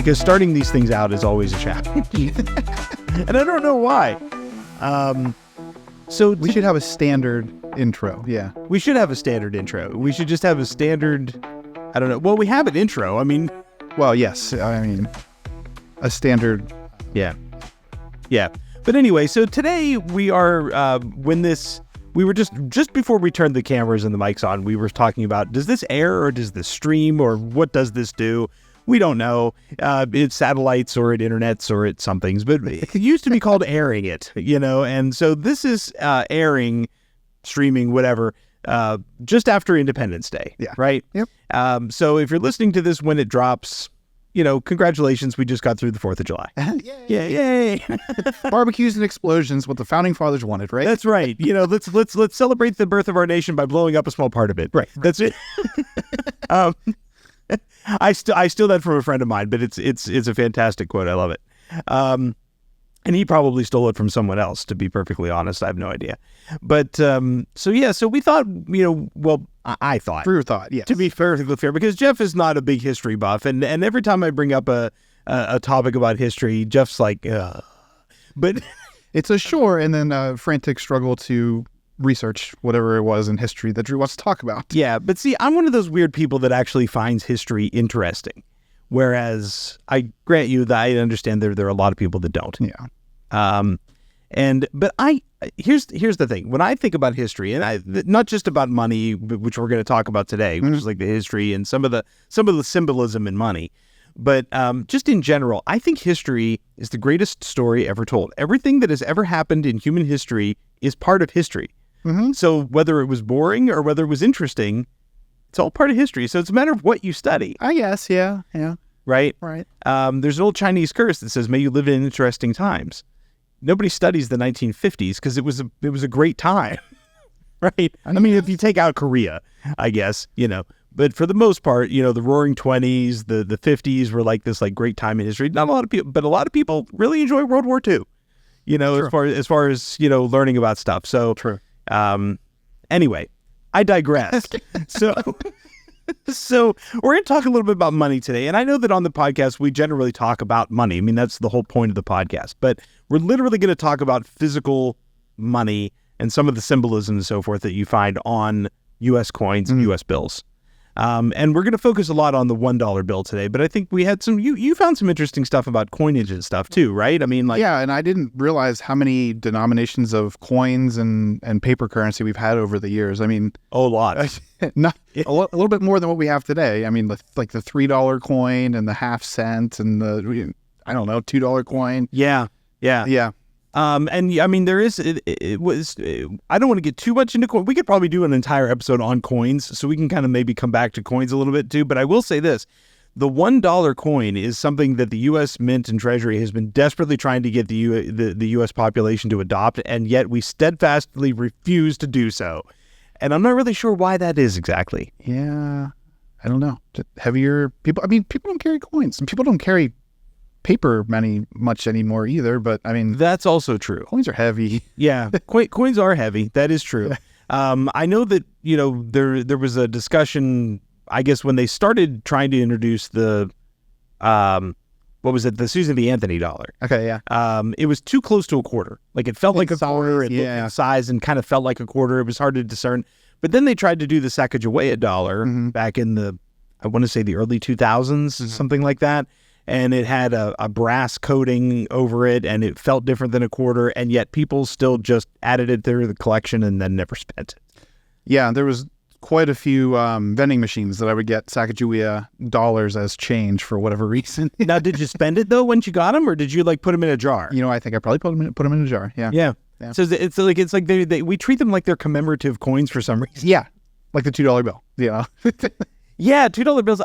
because starting these things out is always a challenge. And I don't know why. So we should have a standard intro. Yeah. We should have a standard intro. We should just have a standard, I don't know. Well, we have an intro. I mean. Well, yes. I mean, a standard. Yeah. Yeah. But anyway, so today we are, we were just before we turned the cameras and the mics on, we were talking about, does this air or does this stream or what does this do? We don't know. It's satellites or it internets or it's somethings, but it used to be called airing it, and so this is airing, streaming, whatever, just after Independence Day, right? Yep. So if you're listening to this when it drops, congratulations, we just got through the 4th of July. Yay! Barbecues and explosions, what the founding fathers wanted, right? That's right. Let's celebrate the birth of our nation by blowing up a small part of it. Right. That's it. I steal that from a friend of mine, but it's a fantastic quote. I love it. And he probably stole it from someone else, to be perfectly honest. I have no idea. But so we thought, I thought. True thought, yes. To be fair, because Jeff is not a big history buff, and every time I bring up a topic about history, Jeff's like, ugh. But it's a chore and then a frantic struggle to research whatever it was in history that Drew wants to talk about. Yeah, but see, I'm one of those weird people that actually finds history interesting, whereas I grant you that I understand there are a lot of people that don't. Yeah. But here's the thing. When I think about history, and not just about money, which we're going to talk about today, which is like the history and some of the symbolism in money, but just in general, I think history is the greatest story ever told. Everything that has ever happened in human history is part of history. Mm-hmm. So whether it was boring or whether it was interesting, it's all part of history. So it's a matter of what you study. I guess, yeah. Right? Right. There's an old Chinese curse that says, "May you live in interesting times." Nobody studies the 1950s because it was a great time, right? I mean, if you take out Korea, I guess, but for the most part, the Roaring 20s, the 50s were like this like great time in history. Not a lot of people, but a lot of people really enjoy World War II, as far as learning about stuff. So, true. Anyway, I digress. So we're going to talk a little bit about money today. And I know that on the podcast, we generally talk about money. I mean, that's the whole point of the podcast. But we're literally going to talk about physical money and some of the symbolism and so forth that you find on U.S. coins and U.S. bills. And we're going to focus a lot on the $1 bill today. But I think we had you found some interesting stuff about coinage and stuff too, right? I mean, yeah, and I didn't realize how many denominations of coins and paper currency we've had over the years. I mean, a lot. Not a little bit more than what we have today. I mean, like the $3 coin and the half cent and the, I don't know, $2 coin. Yeah. And I mean, there is, it was, I don't want to get too much into coins. We could probably do an entire episode on coins, so we can kind of maybe come back to coins a little bit too. But I will say this, the $1 coin is something that the U.S. Mint and Treasury has been desperately trying to get the U.S. population to adopt, and yet we steadfastly refuse to do so. And I'm not really sure why that is exactly. Yeah, I don't know. Heavier people, I mean, people don't carry coins, and people don't carry paper money much anymore either, but I mean, that's also true. Coins are heavy. Yeah, coins are heavy. That is true. I know that there was a discussion, I guess, when they started trying to introduce the the Susan B. Anthony dollar. Okay, yeah. It was too close to a quarter. Like it felt like a quarter. It looked in size and kind of felt like a quarter. It was hard to discern. But then they tried to do the Sacagawea dollar back in I want to say the early 2000s, something like that. And it had a brass coating over it, and it felt different than a quarter, and yet people still just added it to the collection and then never spent it. Yeah, there was quite a few vending machines that I would get Sacagawea dollars as change for whatever reason. Now, did you spend it, though, once you got them, or did you, put them in a jar? I think I probably put them in a jar, yeah. Yeah. So it's like we treat them like they're commemorative coins for some reason. Yeah, like the $2 bill, yeah. Yeah, $2 bills.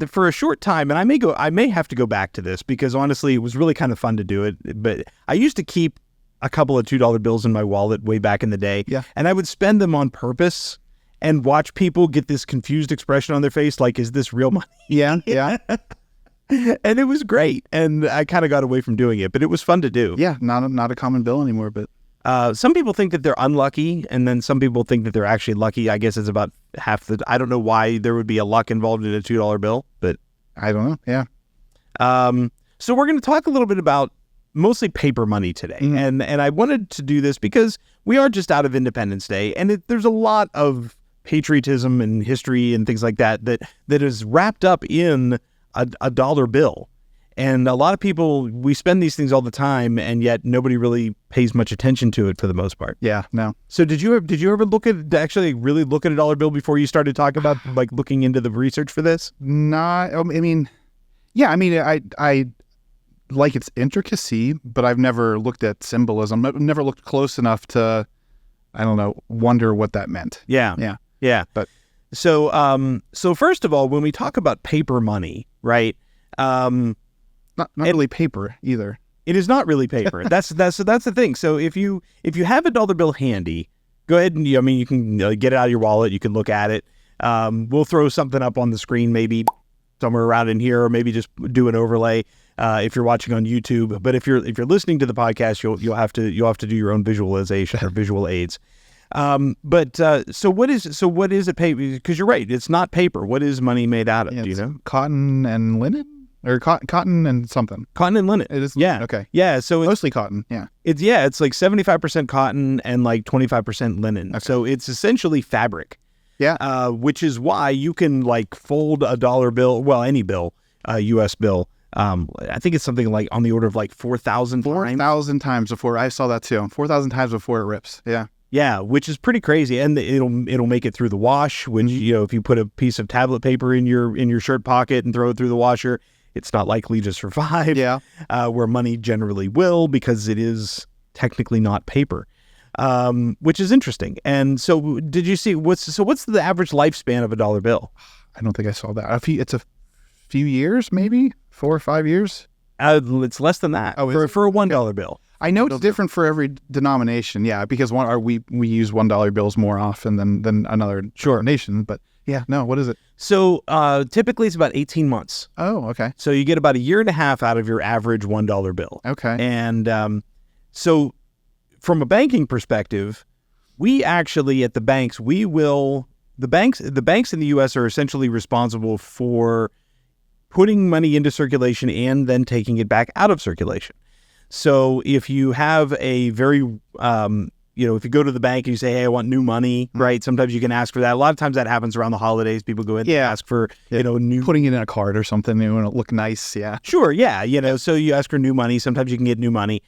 For a short time, and I may have to go back to this because honestly, it was really kind of fun to do it. But I used to keep a couple of $2 bills in my wallet way back in the day, and I would spend them on purpose and watch people get this confused expression on their face, like, "Is this real money?" Yeah. And it was great, and I kind of got away from doing it, but it was fun to do. Yeah, not a common bill anymore, but. Some people think that they're unlucky, and then some people think that they're actually lucky. I guess it's about half I don't know why there would be a luck involved in a $2 bill, but I don't know. Yeah. So we're going to talk a little bit about mostly paper money today. And I wanted to do this because we are just out of Independence Day, and there's a lot of patriotism and history and things like that is wrapped up in a dollar bill. And a lot of people, we spend these things all the time, and yet nobody really pays much attention to it for the most part. Yeah, no. So did you ever really look at a dollar bill before you started talking about like looking into the research for this? Not, I mean, yeah, I mean, I like its intricacy, but I've never looked at symbolism. I've never looked close enough to, I don't know, wonder what that meant. Yeah. But so first of all, when we talk about paper money, right? not really paper either. It is not really paper. That's the thing. So if you have a dollar bill handy, go ahead and you can get it out of your wallet. You can look at it. We'll throw something up on the screen, maybe somewhere around in here, or maybe just do an overlay if you're watching on YouTube. But if you're listening to the podcast, you'll have to do your own visualization or visual aids. So what is it paper? Because you're right, it's not paper. What is money made out of? Yeah, do you know? Cotton and linen, or cotton and something. Cotton and linen. It is. Yeah. Okay. Yeah. So it's Mostly cotton. Yeah. it's like 75% cotton and like 25% linen. Okay. So it's essentially fabric. Yeah. Which is why you can like fold a dollar bill, well, any bill, U.S. bill. I think it's something like on the order of like 4,000 times. 4,000 times before. I saw that too. 4,000 times before it rips. Yeah. Yeah, which is pretty crazy, and it'll make it through the wash. When if you put a piece of tablet paper in your shirt pocket and throw it through the washer, it's not likely to survive. Yeah. Where money generally will, because it is technically not paper, which is interesting. And so, did you see what's the average lifespan of a dollar bill? I don't think I saw that. It's a few years, maybe 4 or 5 years. It's less than that. Oh, is it? For a $1 bill. I know it's different for every denomination. Yeah, because we use $1 bills more often than another denomination. But yeah, no. What is it? So typically it's about 18 months. Oh, okay. So you get about a year and a half out of your average $1 bill. Okay. And so from a banking perspective, we actually at the banks, the banks in the U.S. are essentially responsible for putting money into circulation and then taking it back out of circulation. So if you have a very, if you go to the bank and you say, hey, I want new money, right? Sometimes you can ask for that. A lot of times that happens around the holidays. People go in and ask for, new. Putting it in a card or something, you want to look nice. Yeah. Sure. Yeah. So you ask for new money. Sometimes you can get new money.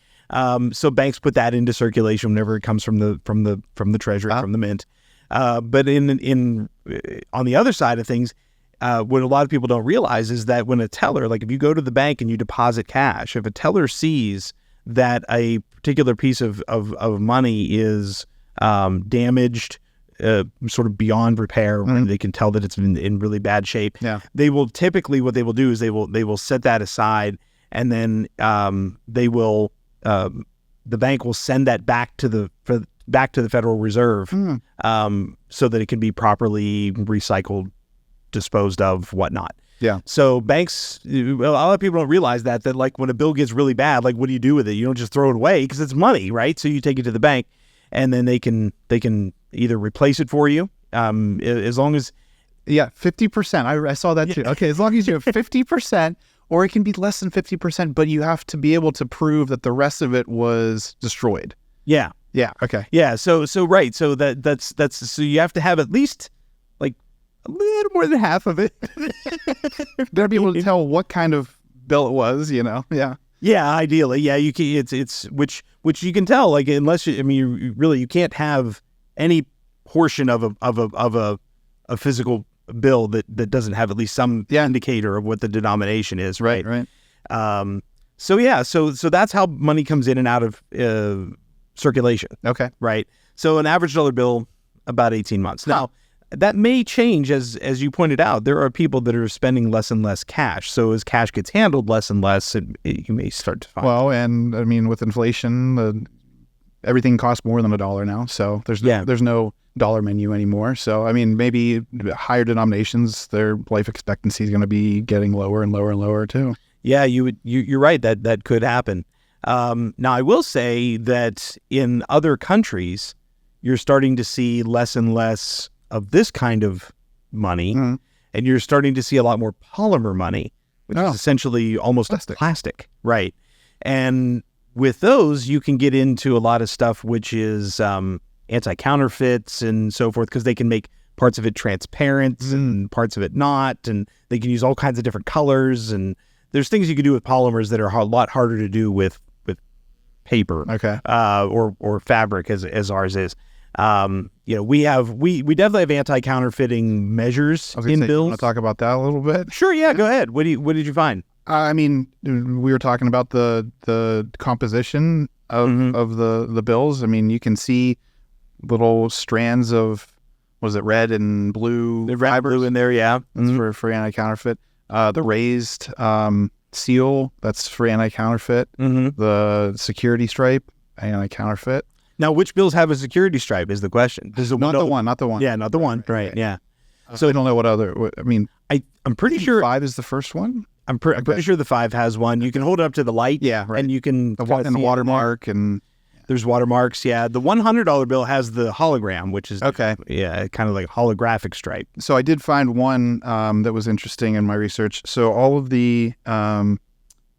So banks put that into circulation whenever it comes from the treasury, from the mint. But on the other side of things, what a lot of people don't realize is that when a teller, like if you go to the bank and you deposit cash, if a teller sees that a particular piece of money is damaged, sort of beyond repair, they can tell that it's in really bad shape. Yeah. They will typically, what they will do is they will set that aside, and then the bank will send that back to the Federal Reserve, so that it can be properly recycled, disposed of, whatnot. Yeah. So banks, a lot of people don't realize that like when a bill gets really bad, like what do you do with it? You don't just throw it away because it's money, right? So you take it to the bank, and then they can either replace it for you, as long as 50%. I saw that too. Okay, as long as you have 50%, or it can be less than 50%, but you have to be able to prove that the rest of it was destroyed. Yeah. Yeah. Okay. Yeah. So right. So that's so you have to have at least like a little more than half of it. Better be able to tell what kind of bill it was, Yeah. Yeah. Ideally. Yeah. You can. It's which you can tell. Like unless you can't have any portion of a physical bill that doesn't have at least some indicator of what the denomination is. Right. Right. So that's how money comes in and out of circulation. Okay. Right. So an average dollar bill, about 18 months. Now, that may change as you pointed out. There are people that are spending less and less cash. So as cash gets handled less and less, you may start to find. Well, and I mean, with inflation, everything costs more than $1 now. So there's no dollar menu anymore. So, I mean, maybe higher denominations, their life expectancy is going to be getting lower and lower and lower too. Yeah, you're right. That could happen. Now, I will say that in other countries, you're starting to see less and less of this kind of money, and you're starting to see a lot more polymer money, which is essentially almost plastic. Right. And with those, you can get into a lot of stuff which is anti-counterfeits and so forth, because they can make parts of it transparent and parts of it not, and they can use all kinds of different colors, and there's things you can do with polymers that are a lot harder to do with paper, or fabric, as ours is. We definitely have anti-counterfeiting measures in bills. Want to talk about that a little bit? Sure, yeah, go ahead. What did you find? I mean, we were talking about the composition of the bills. I mean, you can see little strands of, was it red and blue? The red, blue in there, yeah. That's for anti-counterfeit. The raised seal, that's for anti-counterfeit. The security stripe, anti-counterfeit. Now, which bills have a security stripe is the question. Not the one. Yeah, not the one. Right. Yeah. So I don't know what other. I mean, I'm pretty sure 5 is the first one. I'm pretty sure the 5 has one. You can hold it up to the light. Yeah, right. And you can the watermark and. There's watermarks, yeah. The $100 bill has the hologram, which is kind of like a holographic stripe. So I did find one that was interesting in my research. So all of the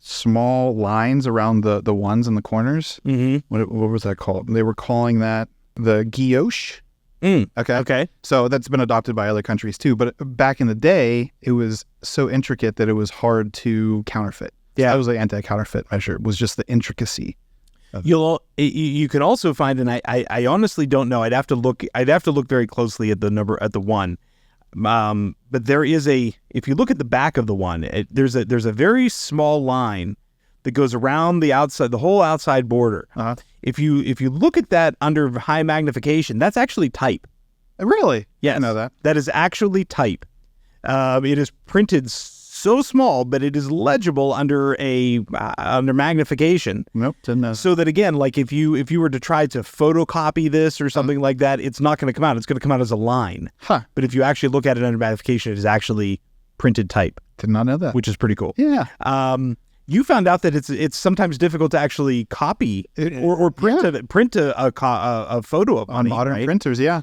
small lines around the ones in the corners, what was that called? They were calling that the guilloche. Okay. So that's been adopted by other countries too. But back in the day, it was so intricate that it was hard to counterfeit. Yeah, so that was the anti-counterfeit measure. It was just the intricacy. You can also find, and I honestly don't know. I'd have to look very closely at the number at the one. But there is if you look at the back of the one, there's a very small line that goes around the outside, the whole outside border. If you look at that under high magnification, that's actually type. Really? Yes. I know that. That is actually type. It is printed so small, but it is legible under magnification. Nope, didn't know. So that again, like if you were to try to photocopy this or something like that, it's not going to come out. It's going to come out as a line. But if you actually look at it under magnification, it is actually printed type. Did not know that. Which is pretty cool. Yeah. You found out that it's sometimes difficult to actually copy or print a photo on modern right? printers. Yeah.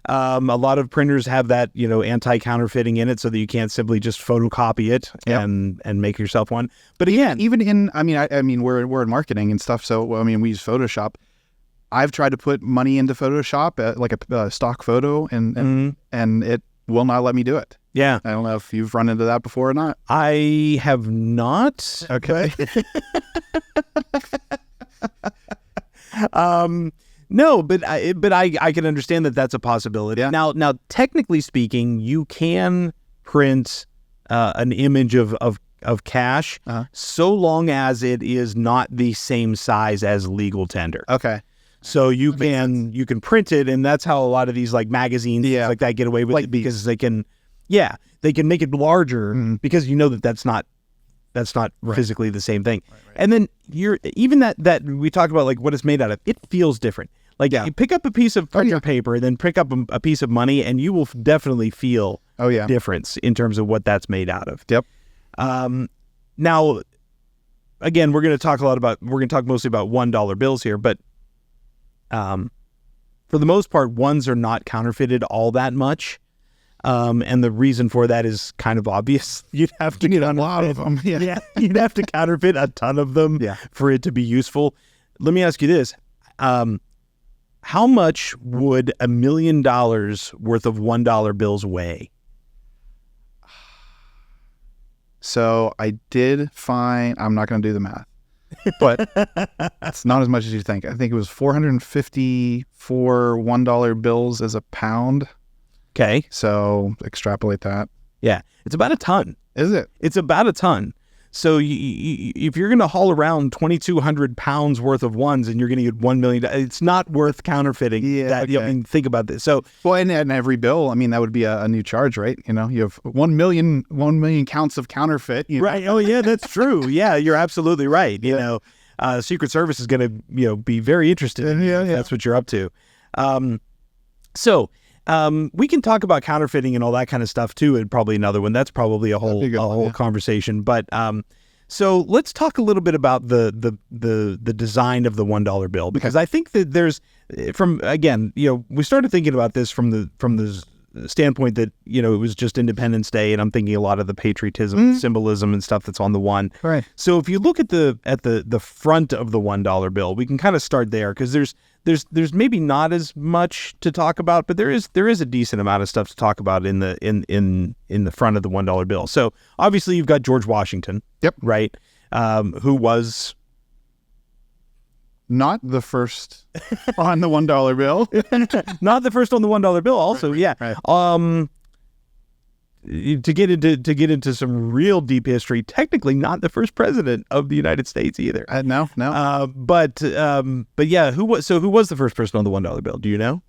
A lot of printers have that, anti-counterfeiting in it, so that you can't simply just photocopy it and make yourself one. But again, even in, I mean, we're in marketing and stuff, so we use Photoshop. I've tried to put money into Photoshop, like a stock photo, and it will not let me do it. Yeah, I don't know if you've run into that before or not. I have not. Okay. No, but I can understand that that's a possibility. Yeah. Now, technically speaking, you can print an image of cash so long as it is not the same size as legal tender. Okay. So you can print it, and that's how a lot of these like magazines like that get away with it, because they can make it larger because that's not physically the same thing. Right. And then even that we talk about, like what it's made out of, it feels different. Like you pick up a piece of parchment paper and then pick up a piece of money, and you will definitely feel difference in terms of what that's made out of. Yep. Now, again, we're going to talk mostly about $1 bills here, but for the most part, ones are not counterfeited all that much. And the reason for that is kind of obvious. You'd have to get a lot of them. Yeah. You'd have to counterfeit a ton of them for it to be useful. Let me ask you this. How much would $1 million worth of $1 bills weigh? So I did find, I'm not going to do the math, but it's not as much as you think. I think it was 454 $1 bills as a pound. Okay. So extrapolate that. Yeah. It's about a ton. Is it? It's about a ton. So if you're going to haul around 2,200 pounds worth of ones and you're going to get $1 million, it's not worth counterfeiting. Yeah. Think about this. So, and every bill, that would be a new charge, right? You have 1 million counts of counterfeit. Right. Oh, yeah, that's true. Yeah, you're absolutely right. Secret Service is going to, be very interested. That's what you're up to. We can talk about counterfeiting and all that kind of stuff too, and probably another one. That's probably a whole conversation. But so let's talk a little bit about the design of the $1 bill, because I think that there's we started thinking about this from the standpoint that, you know, it was just Independence Day, and I'm thinking a lot of the patriotism, symbolism, and stuff that's on the one. Right. So if you look at the front of the $1 bill, we can kind of start there, because there's maybe not as much to talk about, but there is a decent amount of stuff to talk about in the front of the $1 bill. So obviously you've got George Washington. Yep. Right. Who was not the first on the $1 bill. Not the first on the $1 bill. Also, yeah. Right. To get into some real deep history, technically not the first president of the United States either. No. But yeah, who was the first person on the $1 bill? Do you know?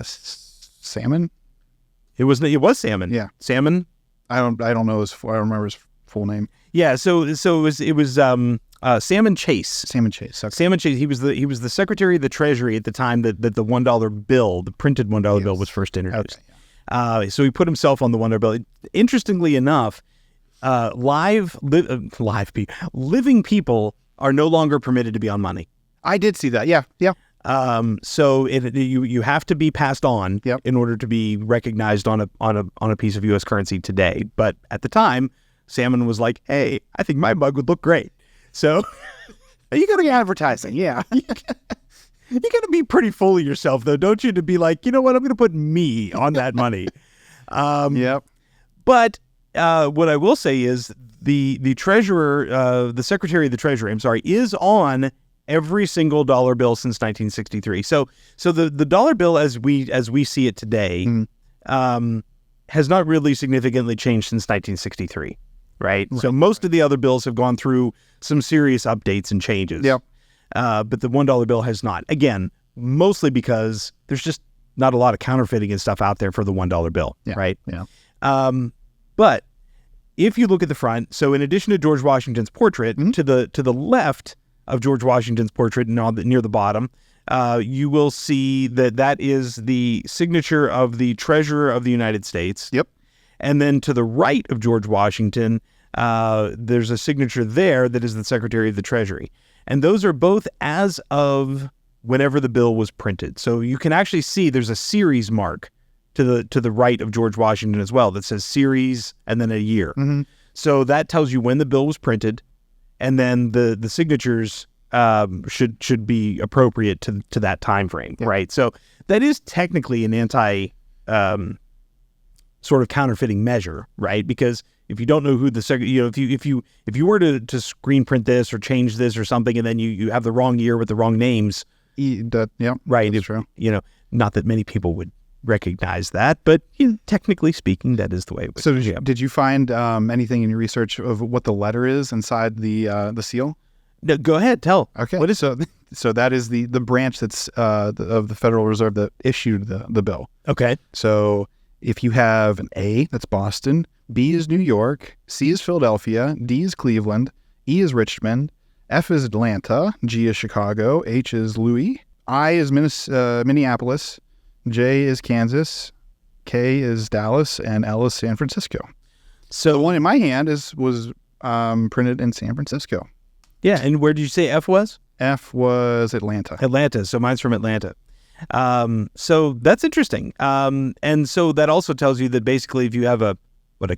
Salmon. It was Salmon. Yeah, Salmon. I don't know I don't remember his full name. Yeah. So it was Salmon Chase. Salmon Chase. Okay. Salmon Chase. He was the Secretary of the Treasury at the time that the $1 bill, the printed $1 bill, was first introduced. Okay. So he put himself on the $1 bill. Interestingly enough, living people are no longer permitted to be on money. I did see that. Yeah. So you have to be passed on in order to be recognized on a piece of U.S. currency today. But at the time, Salmon was like, "Hey, I think my mug would look great." So you got to get advertising. Yeah. You got to be pretty full of yourself, though, don't you? To be like, you know what, I'm going to put me on that money. Yep. But what I will say is the treasurer, the Secretary of the Treasury, is on every single dollar bill since 1963. So the dollar bill as we see it today has not really significantly changed since 1963, right? So most of the other bills have gone through some serious updates and changes. Yep. But the $1 bill has not. Again, mostly because there's just not a lot of counterfeiting and stuff out there for the $1 bill, right? Yeah. But if you look at the front, so in addition to George Washington's portrait, to the left of George Washington's portrait, near the bottom, you will see that is the signature of the Treasurer of the United States. Yep. And then to the right of George Washington, there's a signature there that is the Secretary of the Treasury. And those are both as of whenever the bill was printed. So you can actually see there's a series mark to the right of George Washington as well that says series and then a year. Mm-hmm. So that tells you when the bill was printed, and then the signatures should be appropriate to that time frame, right? So that is technically an anti sort of counterfeiting measure, right? Because if you don't know who if you were to screen print this or change this or something, and then you have the wrong year with the wrong names, right? That's true. Not that many people would recognize that, but technically speaking, that is the way it was. So did you find anything in your research of what the letter is inside the seal? No, go ahead, tell. Okay. What is so that is the branch that's of the Federal Reserve that issued the bill. Okay. So if you have an A, that's Boston. B is New York, C is Philadelphia, D is Cleveland, E is Richmond, F is Atlanta, G is Chicago, H is Louis, I is Minneapolis, J is Kansas, K is Dallas, and L is San Francisco. So the one in my hand was printed in San Francisco. Yeah, and where did you say F was? F was Atlanta. Atlanta, so mine's from Atlanta. So that's interesting. And so that also tells you that basically if you have a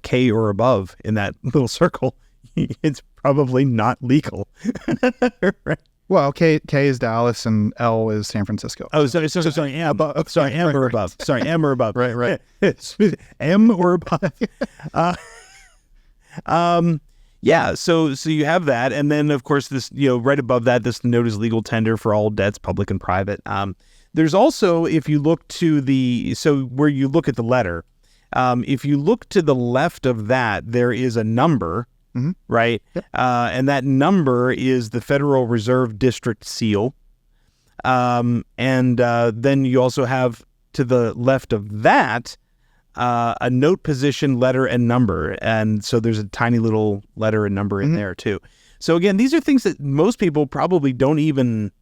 K or above in that little circle, it's probably not legal. Right. Well, K is Dallas and L is San Francisco. Oh, sorry, M or above. Sorry, M or above. Right. M or above. Yeah, so you have that, and then of course this, right above that, this note is legal tender for all debts, public and private. There's also, if you look where you look at the letter, if you look to the left of that, there is a number, right? Yep. And that number is the Federal Reserve District seal. And then you also have to the left of that, a note position, letter, and number. And so there's a tiny little letter and number in there too. So again, these are things that most people probably don't even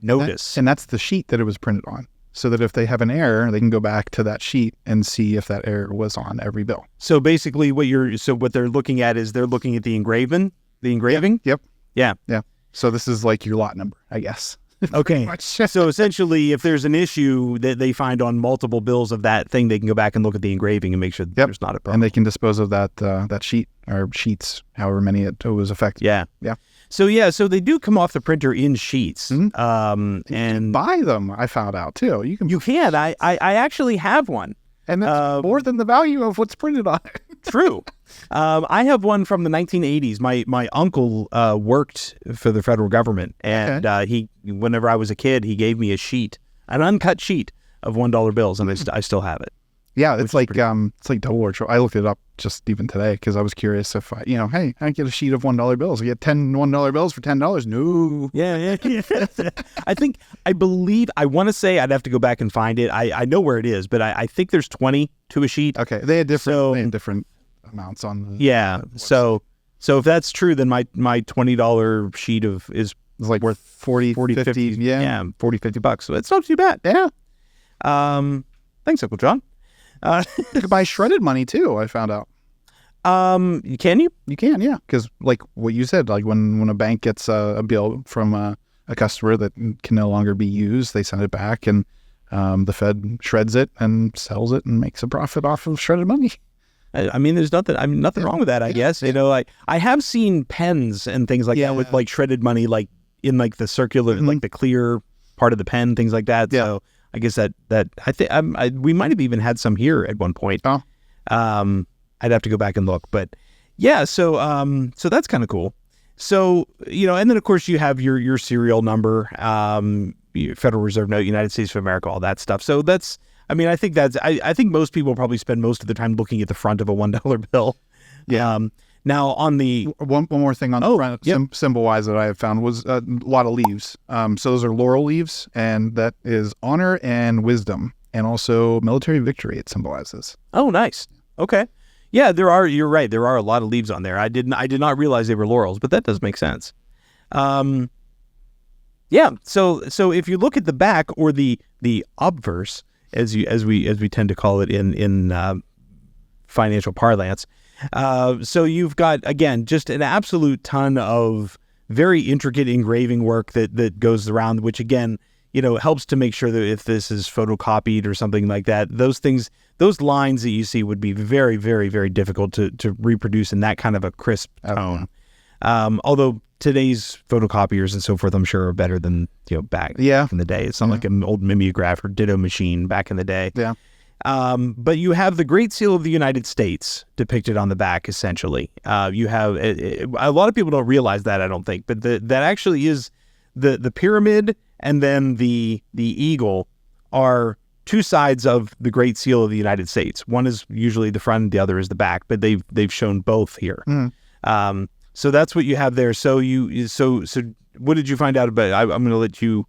notice. And that's the sheet that it was printed on. So that if they have an error, they can go back to that sheet and see if that error was on every bill. So basically what they're looking at is they're looking at the engraving? Yep. Yeah. So this is like your lot number, I guess. Okay. So essentially, if there's an issue that they find on multiple bills of that thing, they can go back and look at the engraving and make sure that there's not a problem. And they can dispose of that sheet or sheets, however many it was affected. Yeah. So they do come off the printer in sheets. And you can buy them. I found out too. You can. I actually have one. And that's more than the value of what's printed on it. True. I have one from the 1980s. My uncle worked for the federal government, and whenever I was a kid, he gave me a sheet, an uncut sheet of $1 bills, and I still have it. Yeah, it's like double or triple. I looked it up just even today because I was curious if hey, I get a sheet of $1 bills. I get 10 $1 bills for $10. No. Yeah. I want to say I'd have to go back and find it. I know where it is, but I think there's 20 to a sheet. Okay, they had different amounts on. So if that's true, then my $20 sheet is like worth 40, 50. Yeah, $40-$50. So it's not too bad. Yeah. Thanks, Uncle John. You can buy shredded money too, I found out. Can you? You can, yeah. Because like what you said, like when a bank gets a bill from a customer that can no longer be used, they send it back, and the Fed shreds it and sells it and makes a profit off of shredded money. I mean, there's nothing wrong with that, I guess. I have seen pens and things like that with like shredded money, like in like the circular, like the clear part of the pen, things like that. Yeah. So I guess that I think we might have even had some here at one point. Oh. I'd have to go back and look, but yeah. So that's kind of cool. So and then of course you have your serial number, Federal Reserve Note, United States of America, all that stuff. So that's. I mean, I think I think most people probably spend most of the time looking at the front of a $1 bill. Yeah. Now on the one more thing on the front, symbol-wise that I have found was a lot of leaves. So those are laurel leaves, and that is honor and wisdom, and also military victory. It symbolizes. Oh, nice. Okay. Yeah, you're right. There are a lot of leaves on there. I did not realize they were laurels, but that does make sense. Yeah. So if you look at the back, or the obverse, as we tend to call it in financial parlance. So you've got, again, just an absolute ton of very intricate engraving work that goes around, which again, helps to make sure that if this is photocopied or something like that, those lines that you see would be very, very, very difficult to reproduce in that kind of a crisp tone. Although today's photocopiers and so forth, I'm sure, are better than back in the day. It's not like an old mimeograph or ditto machine back in the day. Yeah. But you have the Great Seal of the United States depicted on the back, essentially. You have a lot of people don't realize that, I don't think, but that actually is the pyramid, and then the eagle are two sides of the Great Seal of the United States. One is usually the front, the other is the back, but they've shown both here. So that's what you have there. So what did you find out about? I'm going to let you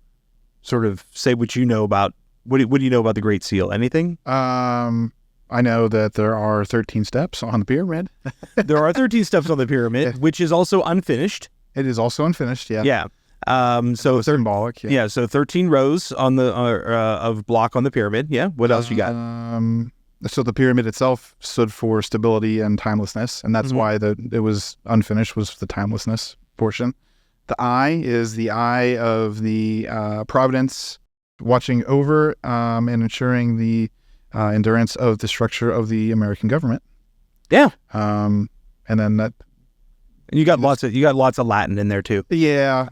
sort of say what you know about. What do you know about the Great Seal? Anything? I know that there are 13 steps on the pyramid. There are 13 steps on the pyramid, which is also unfinished. It is also unfinished. Yeah. Yeah. So symbolic. Yeah. So 13 rows on the of block on the pyramid. Yeah. What else you got? So the pyramid itself stood for stability and timelessness, and that's why it was unfinished, was the timelessness portion. The eye is the eye of the providence, watching over and ensuring the endurance of the structure of the American government. Yeah. And then that. You got lots of Latin in there too. Yeah.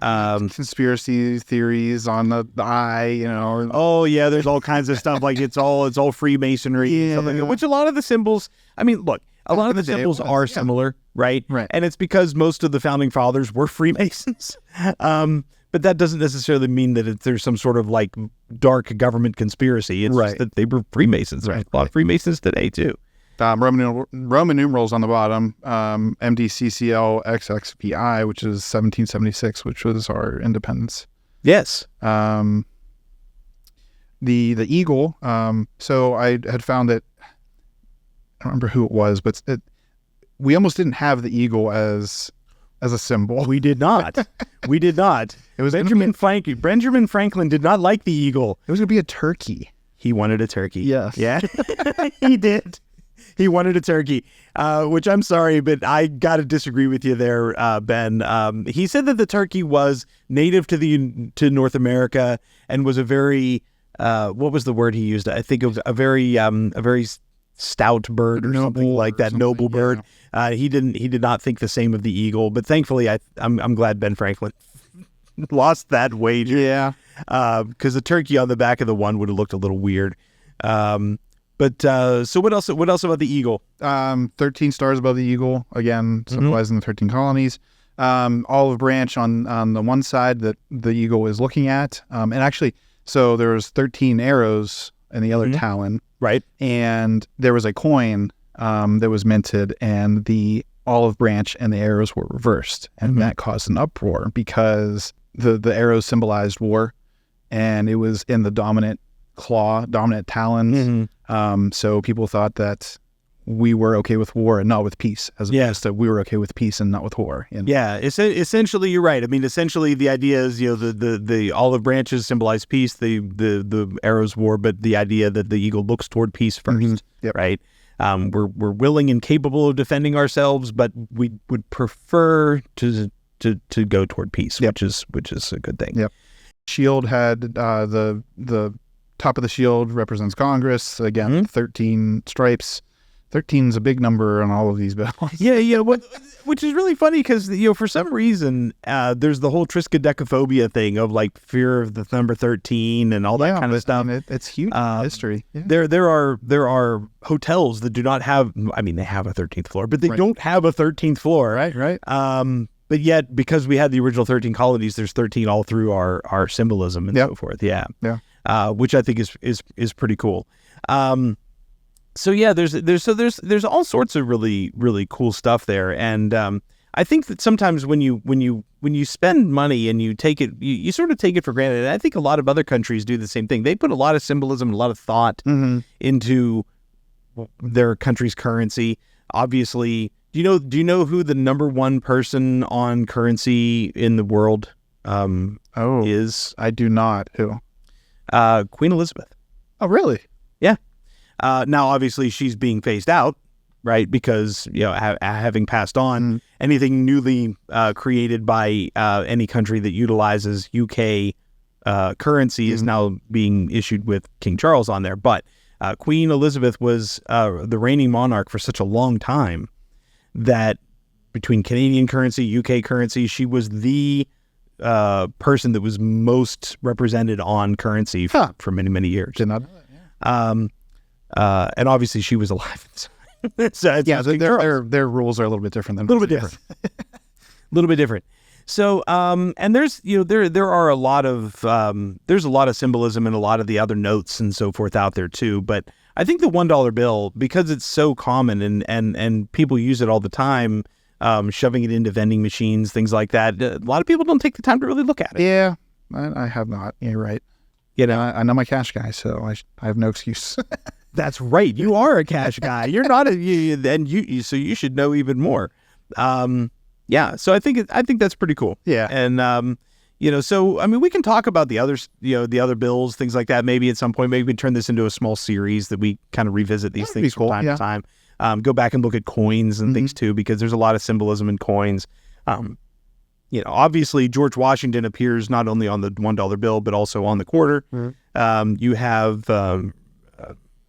Conspiracy theories on the eye, Oh yeah, there's all kinds of stuff, like it's all Freemasonry. Yeah. Like that, which a lot of the symbols. I mean, look, a lot of the symbols are similar, right? Right. And it's because most of the founding fathers were Freemasons. But that doesn't necessarily mean that there's some sort of like dark government conspiracy. It's just that they were Freemasons. Right. A lot of Freemasons today too. Roman numerals on the bottom, MDCCL XXVI, which is 1776, which was our independence. Yes. The eagle. So I had found that, I don't remember who it was, but we almost didn't have the eagle as a symbol. We did not. We did not. It was Benjamin Franklin did not like the eagle. It was going to be a turkey. He wanted a turkey. Yes. Yeah. He did. He wanted a turkey, which I'm sorry, but I got to disagree with you there, Ben. He said that the turkey was native to North America and was a very, what was the word he used? I think it was a very stout bird or something like that, noble bird. Yeah. He did not think the same of the eagle, but thankfully I'm glad Ben Franklin lost that wager. Yeah. Because the turkey on the back of the one would have looked a little weird. But so what else about the eagle? 13 stars above the eagle, again, symbolizing the 13 colonies. Olive branch on the one side that the eagle is looking at. And actually, so there's 13 arrows in the other talon. Right. And there was a coin that was minted, and the olive branch and the arrows were reversed. And that caused an uproar because the arrows symbolized war, and it was in the dominant talons. So people thought that we were okay with war and not with peace, as opposed to we were okay with peace and not with war. Yeah, essentially, you're right. I mean, essentially, the idea is, the olive branches symbolize peace, the arrows war, but the idea that the eagle looks toward peace first, right? We're willing and capable of defending ourselves, but we would prefer to go toward peace, which is a good thing. Yep. Shield had the top of the shield represents Congress. Again, 13 stripes. 13 is a big number on all of these bells. Yeah. Which is really funny because, for some reason, there's the whole triskaidekaphobia thing of like fear of the number 13 and all that kind of stuff. It's huge history. Yeah. There are hotels that do not have. I mean, they have a 13th floor, but they don't have a 13th floor. Right. But yet, because we had the original 13 colonies, there's 13 all through our symbolism and so forth. Yeah. Which I think is pretty cool. So yeah, there's all sorts of really, really cool stuff there. And I think that sometimes when you spend money and you take it, you sort of take it for granted. And I think a lot of other countries do the same thing. They put a lot of symbolism and a lot of thought into their country's currency. Obviously, do you know who the number one person on currency in the world is? I do not. Who? Queen Elizabeth. Oh, really? Yeah. Now, obviously, she's being phased out, right? Because, having passed on, anything newly created by any country that utilizes UK currency is now being issued with King Charles on there. But Queen Elizabeth was the reigning monarch for such a long time that between Canadian currency, UK currency, she was the person that was most represented on currency for many, many years. Did not know that, yeah. And obviously she was alive. So their rules are a little bit different than a little bit different. A little bit different. So and there's there are a lot of there's a lot of symbolism and a lot of the other notes and so forth out there too. But I think the $1 bill, because it's so common and people use it all the time, shoving it into vending machines, things like that. A lot of people don't take the time to really look at it. Yeah, I have not. You're right. I know my cash guy, so I have no excuse. That's right. You are a cash guy. You're not so you should know even more. Yeah. So I think that's pretty cool. Yeah. And so I mean, we can talk about the others, the other bills, things like that. Maybe at some point, maybe we can turn this into a small series that we kind of revisit these things from time to time. Go back and look at coins and things too, because there's a lot of symbolism in coins. Obviously George Washington appears not only on the $1 bill but also on the quarter. You have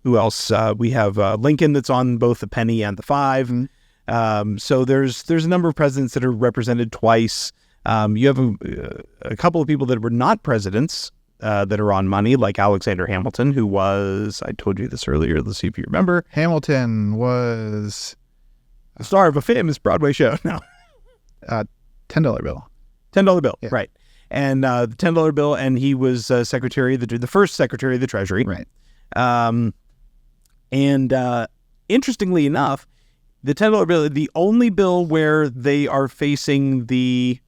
who else? We have Lincoln that's on both the penny and the 5. So there's a number of presidents that are represented twice. You have a couple of people that were not presidents that are on money, like Alexander Hamilton, who was, I told you this earlier, let's see if you remember. Hamilton was the star of a famous Broadway show. No. $10 bill. $10 bill, yeah. Right. And the $10 bill, and he was secretary of the first secretary of the Treasury. Right. And interestingly enough, the $10 bill, the only bill where they are facing the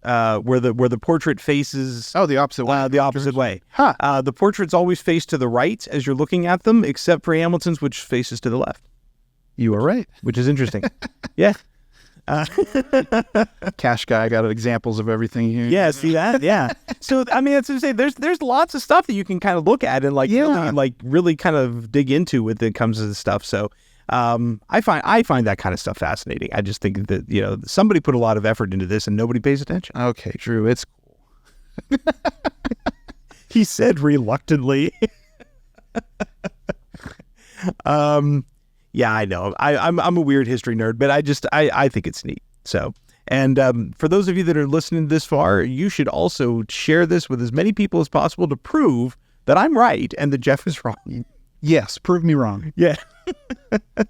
where the portrait faces the opposite way. The opposite way. The portraits always face to the right as you're looking at them, except for Hamilton's, which faces to the left. You are right. Which is interesting. Yeah. Cash guy got examples of everything here. Yeah, see that? Yeah. So I mean, that's to say, there's lots of stuff that you can kind of look at and really kind of dig into when it comes to this stuff. So I find that kind of stuff fascinating. I just think that, somebody put a lot of effort into this and nobody pays attention. Okay, Drew, it's cool. He said reluctantly. Yeah, I know. I'm a weird history nerd, but I think it's neat. So, and for those of you that are listening this far, you should also share this with as many people as possible to prove that I'm right and that Jeff is wrong. Yes, prove me wrong. Yeah.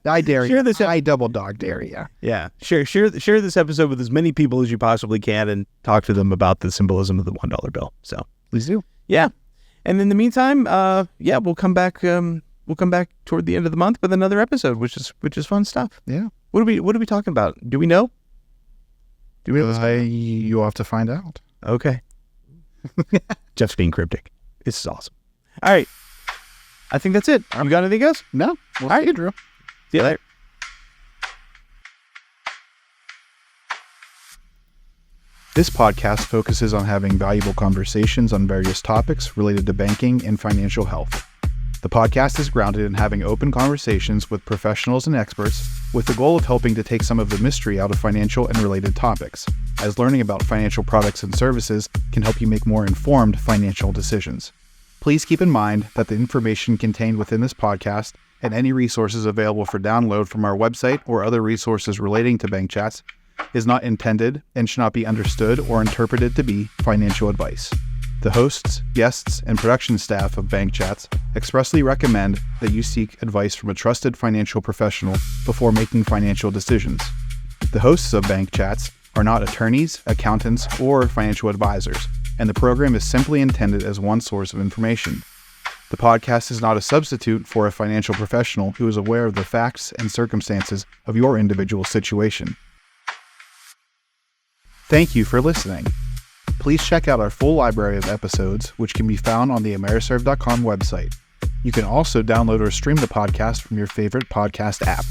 I dare share you. This I double dog dare you. Yeah. Share this episode with as many people as you possibly can and talk to them about the symbolism of the $1 bill. So please do. Yeah. And in the meantime, we'll come back. We'll come back toward the end of the month with another episode, which is fun stuff. Yeah. What are we talking about? Do we know? You'll have to find out. Okay. Jeff's being cryptic. This is awesome. All right. I think that's it. You got anything else? No. All right, Drew. See you later. This podcast focuses on having valuable conversations on various topics related to banking and financial health. The podcast is grounded in having open conversations with professionals and experts with the goal of helping to take some of the mystery out of financial and related topics, as learning about financial products and services can help you make more informed financial decisions. Please keep in mind that the information contained within this podcast and any resources available for download from our website or other resources relating to Bank Chats is not intended and should not be understood or interpreted to be financial advice. The hosts, guests, and production staff of Bank Chats expressly recommend that you seek advice from a trusted financial professional before making financial decisions. The hosts of Bank Chats are not attorneys, accountants, or financial advisors, and the program is simply intended as one source of information. The podcast is not a substitute for a financial professional who is aware of the facts and circumstances of your individual situation. Thank you for listening. Please check out our full library of episodes, which can be found on the Ameriserve.com website. You can also download or stream the podcast from your favorite podcast app.